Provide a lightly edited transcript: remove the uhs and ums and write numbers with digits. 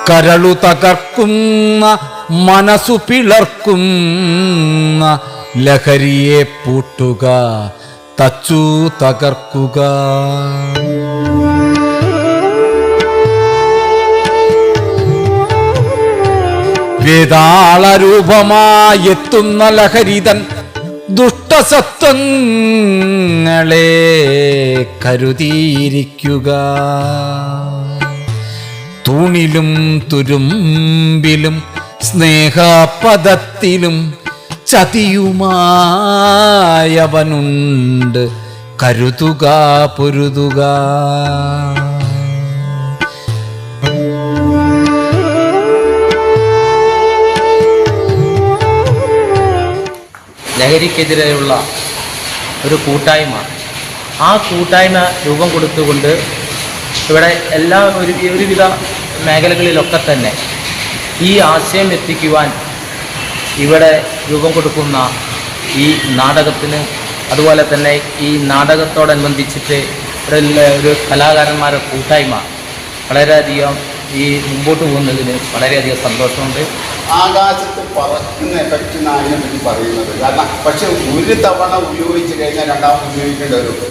കരളു തകർക്കുന്ന മനസ്സു പിളർക്കുന്ന ലഹരിയെ പൂട്ടുക, തച്ചു തകർക്കുക. വേതാളരൂപമായെത്തുന്ന ലഹരിതൻ ദുഷ്ടസത്വങ്ങളെ കരുതിയിരിക്കുക. തൂണിലും തുരുമ്പിലും സ്നേഹപദത്തിലും ചതിയുമായവനുണ്ട്, കരുതുക പൊരുതുക. ലഹരിക്കെതിരെയുള്ള ഒരു കൂട്ടായ്മ, ആ കൂട്ടായ്മ രൂപം കൊടുത്തുകൊണ്ട് ഇവിടെ എല്ലാ ഒരുവിധ മേഖലകളിലൊക്കെ തന്നെ ഈ ആശയം എത്തിക്കുവാൻ ഇവിടെ രൂപം കൊടുക്കുന്ന ഈ നാടകത്തിന്, അതുപോലെ തന്നെ ഈ നാടകത്തോടനുബന്ധിച്ചിട്ട് ഇവിടെ ഒരു കലാകാരന്മാരുടെ കൂട്ടായ്മ വളരെയധികം ഈ മുമ്പോട്ട് പോകുന്നതിന് വളരെയധികം സന്തോഷമുണ്ട്. ആകാശത്ത് പറക്കുന്ന എഫക്റ്റ് എന്നാണ് അതിനെ പറ്റി പറയുന്നത്. കാരണം പക്ഷെ ഒരു തവണ ഉപയോഗിച്ച് കഴിഞ്ഞാൽ രണ്ടാമത് ഉപയോഗിക്കേണ്ട ഒരു